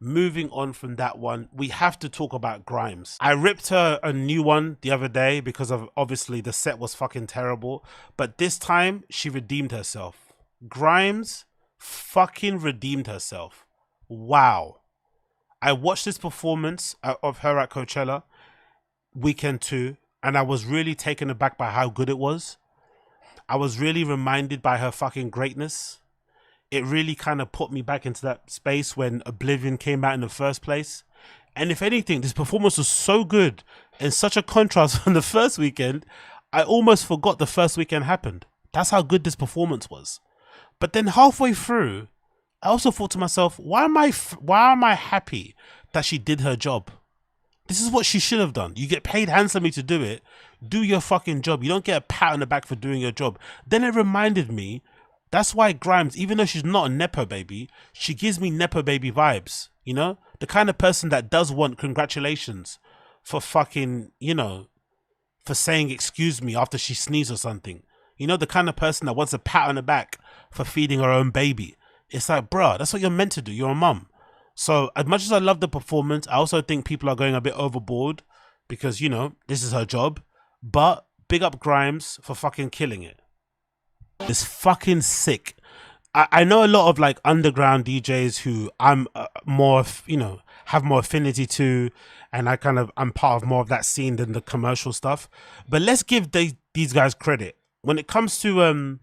moving on from that one, we have to talk about Grimes. I ripped her a new one the other day because of obviously the set was fucking terrible, but this time she redeemed herself. Grimes fucking redeemed herself. Wow. I watched this performance of her at Coachella weekend 2, and I was really taken aback by how good it was. I was really reminded by her fucking greatness. It really kind of put me back into that space when Oblivion came out in the first place. And if anything, this performance was so good and such a contrast from the first weekend, I almost forgot the first weekend happened. That's how good this performance was. But then halfway through, I also thought to myself, why am I happy that she did her job? This is what she should have done. You get paid handsomely to do it. Do your fucking job. You don't get a pat on the back for doing your job. Then it reminded me, that's why Grimes, even though she's not a Nepo baby, she gives me Nepo baby vibes. You know? The kind of person that does want congratulations for fucking, you know, for saying excuse me after she sneezes or something. You know, the kind of person that wants a pat on the back for feeding her own baby. It's like, bruh, that's what you're meant to do. You're a mum. So as much as I love the performance, I also think people are going a bit overboard because, you know, this is her job. But big up Grimes for fucking killing it. It's fucking sick. I know a lot of like underground DJs who I'm more, you know, have more affinity to, and I'm part of more of that scene than the commercial stuff. But let's give these guys credit when it comes to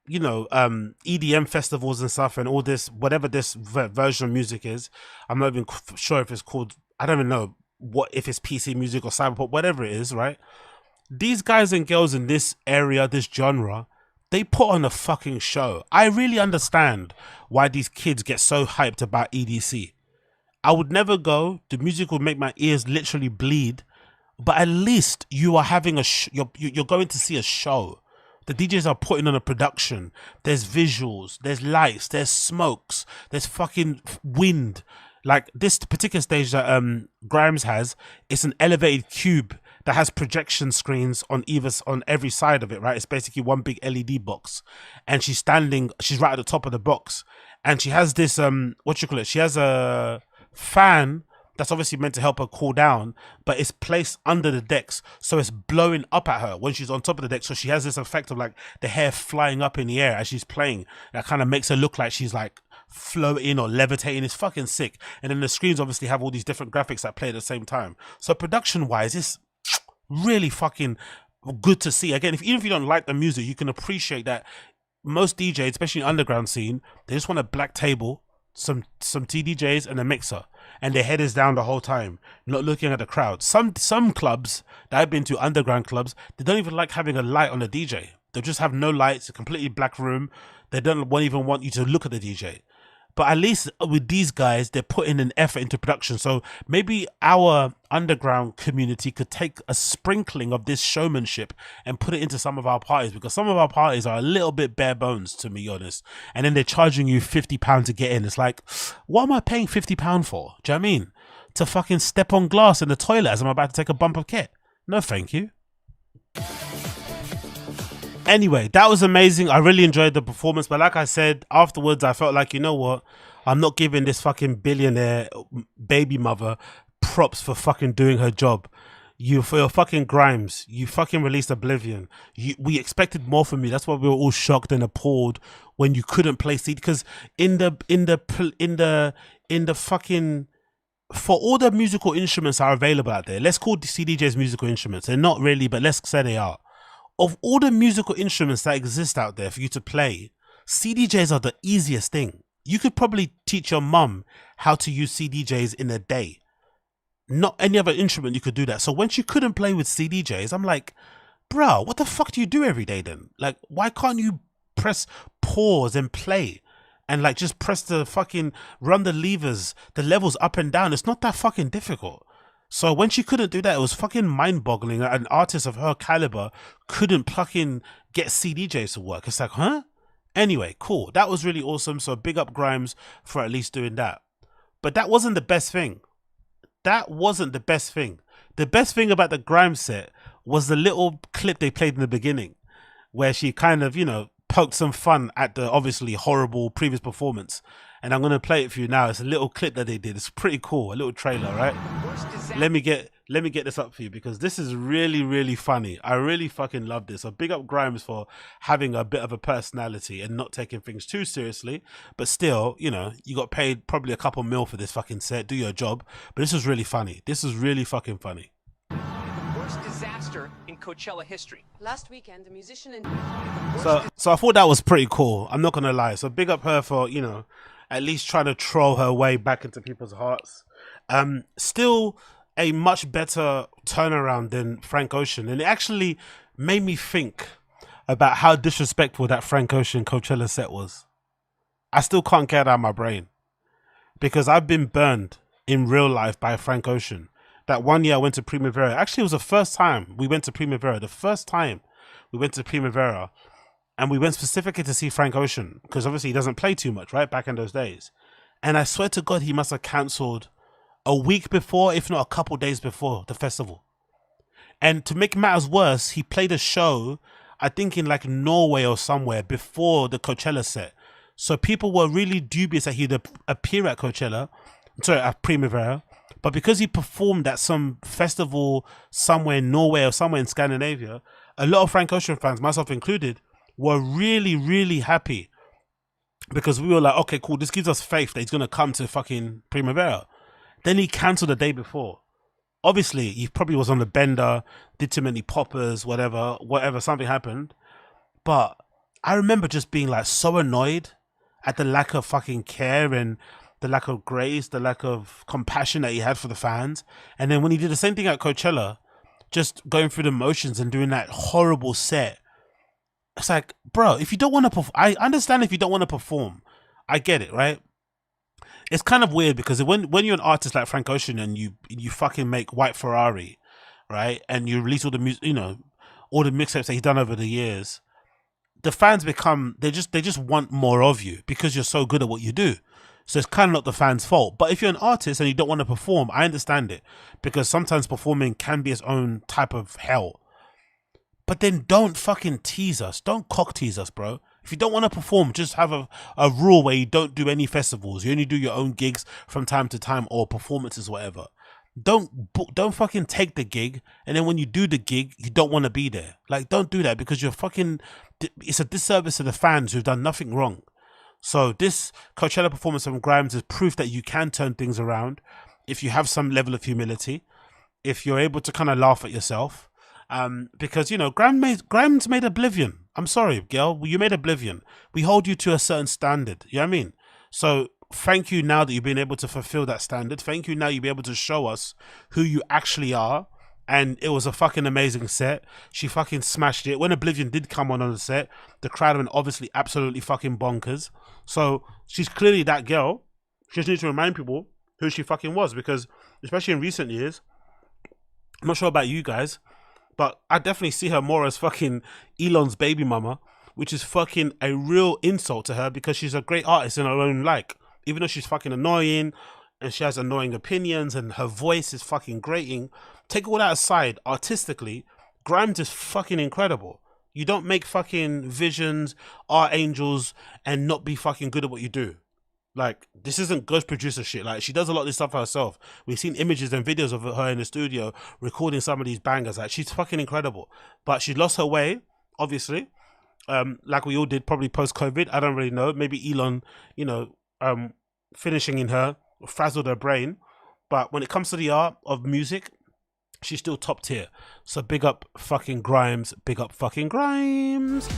you know, EDM festivals and stuff and all this, whatever this version of music is. I'm not even sure if it's called, I don't even know what, if it's PC music or cyberpop, whatever it is, right? These guys and girls in this area, this genre, they put on a fucking show. I really understand why these kids get so hyped about EDC. I would never go. The music would make my ears literally bleed. But at least you are having you're going to see a show. The DJs are putting on a production. There's visuals, there's lights, there's smokes, there's fucking wind. Like this particular stage that Grimes has, it's an elevated cube that has projection screens on every side of it, right? It's basically one big LED box. And she's right at the top of the box. And she has this she has a fan that's obviously meant to help her cool down, but it's placed under the decks, so it's blowing up at her when she's on top of the deck. So she has this effect of like the hair flying up in the air as she's playing. That kind of makes her look like she's like floating or levitating. It's fucking sick. And then the screens obviously have all these different graphics that play at the same time. So production wise, it's really fucking good to see. Again, even if you don't like the music, you can appreciate that most DJs, especially in the underground scene, they just want a black table, some TDJs and a mixer, and their head is down the whole time, not looking at the crowd. Some clubs that I've been to, underground clubs, they don't even like having a light on the DJ. They just have no lights, a completely black room. They don't even want you to look at the DJ. But at least with these guys, they're putting an effort into production. So maybe our underground community could take a sprinkling of this showmanship and put it into some of our parties, because some of our parties are a little bit bare bones, to be honest. And then they're charging you £50 to get in. It's like, what am I paying £50 for? Do you know what I mean? To fucking step on glass in the toilet as I'm about to take a bump of kit? No, thank you. Anyway, that was amazing. I really enjoyed the performance. But like I said, afterwards, I felt like, you know what? I'm not giving this fucking billionaire baby mother props for fucking doing her job. For your fucking Grimes, you fucking released Oblivion. We expected more from you. That's why we were all shocked and appalled when you couldn't play CD. Because in the fucking, for all the musical instruments that are available out there, let's call the CDJs musical instruments. They're not really, but let's say they are. Of all the musical instruments that exist out there for you to play, CDJs are the easiest thing. You could probably teach your mum how to use CDJs in a day. Not any other instrument you could do that. So when she couldn't play with CDJs, I'm like, bro, what the fuck do you do every day then? Like, why can't you press pause and play? And like just press the fucking, run the levers, the levels up and down. It's not that fucking difficult. So when she couldn't do that, it was fucking mind-boggling. An artist of her caliber couldn't fucking get CDJs to work. It's like, huh? Anyway, cool. That was really awesome. So big up Grimes for at least doing that. But that wasn't the best thing. That wasn't the best thing. The best thing about the Grimes set was the little clip they played in the beginning, where she kind of, you know, poked some fun at the obviously horrible previous performance. and I'm gonna play it for you now. It's a little clip that they did. It's pretty cool, a little trailer, right? Let me get this up for you because this is really, really funny. I really fucking love this. So big up Grimes for having a bit of a personality and not taking things too seriously. But still, you know, you got paid probably a couple mil for this fucking set. Do your job. But this was really funny. This is really fucking funny. Worst disaster in Coachella history. Last weekend, a musician in... So I thought that was pretty cool. I'm not gonna lie. So big up her for, you know, at least trying to troll her way back into people's hearts. Still a much better turnaround than Frank Ocean, and it actually made me think about how disrespectful that Frank Ocean Coachella set was. I still can't get it out of my brain because I've been burned in real life by Frank Ocean. That one year I went to Primavera. Actually, it was the first time we went to Primavera. The first time we went to Primavera, and we went specifically to see Frank Ocean because obviously he doesn't play too much, right? Back in those days. And I swear to God, he must have cancelled a week before, if not a couple days before the festival. And to make matters worse, he played a show, I think in like Norway or somewhere before the Coachella set. So people were really dubious that he'd appear at Coachella, sorry, at Primavera. But because he performed at some festival somewhere in Norway or somewhere in Scandinavia, a lot of Frank Ocean fans, myself included, were really, really happy. Because we were like, okay, cool, this gives us faith that he's going to come to fucking Primavera. Then he cancelled the day before. Obviously, he probably was on the bender, did too many poppers, whatever, something happened. But I remember just being like so annoyed at the lack of fucking care and the lack of grace, the lack of compassion that he had for the fans. And then when he did the same thing at Coachella, just going through the motions and doing that horrible set. It's like, bro, if you don't want to perform, I understand if you don't want to perform. I get it, right? It's kind of weird because when you're an artist like Frank Ocean and you fucking make White Ferrari, right, and you release all the music, you know, all the mixtapes that he's done over the years, the fans become they just want more of you because you're so good at what you do. So it's kind of not the fans' fault. But if you're an artist and you don't want to perform, I understand it because sometimes performing can be its own type of hell. But then don't fucking tease us. Don't cock tease us, bro. If you don't want to perform, just have a rule where you don't do any festivals. You only do your own gigs from time to time or performances, whatever. Don't fucking take the gig. And then when you do the gig, you don't want to be there. Like, don't do that because you're fucking... It's a disservice to the fans who've done nothing wrong. So this Coachella performance from Grimes is proof that you can turn things around if you have some level of humility, if you're able to kind of laugh at yourself. Because, you know, Grimes made Oblivion. I'm sorry, girl, you made Oblivion. We hold you to a certain standard. You know what I mean? So thank you now that you've been able to fulfill that standard. Thank you now you'll be able to show us who you actually are. And it was a fucking amazing set. She fucking smashed it. When Oblivion did come on the set, the crowd went obviously absolutely fucking bonkers. So she's clearly that girl. She just needs to remind people who she fucking was because, especially in recent years, I'm not sure about you guys, but I definitely see her more as fucking Elon's baby mama, which is fucking a real insult to her because she's a great artist in her own like. Even though she's fucking annoying and she has annoying opinions and her voice is fucking grating, take all that aside, artistically, Grimes is fucking incredible. You don't make fucking visions, art angels, and not be fucking good at what you do. Like, this isn't ghost producer shit. Like, she does a lot of this stuff herself. We've seen images and videos of her in the studio recording some of these bangers. Like, she's fucking incredible. But she lost her way, obviously. Like we all did, probably post-COVID. I don't really know. Maybe Elon, you know, finishing in her, frazzled her brain. But when it comes to the art of music, she's still top tier. So big up fucking Grimes. Big up fucking Grimes.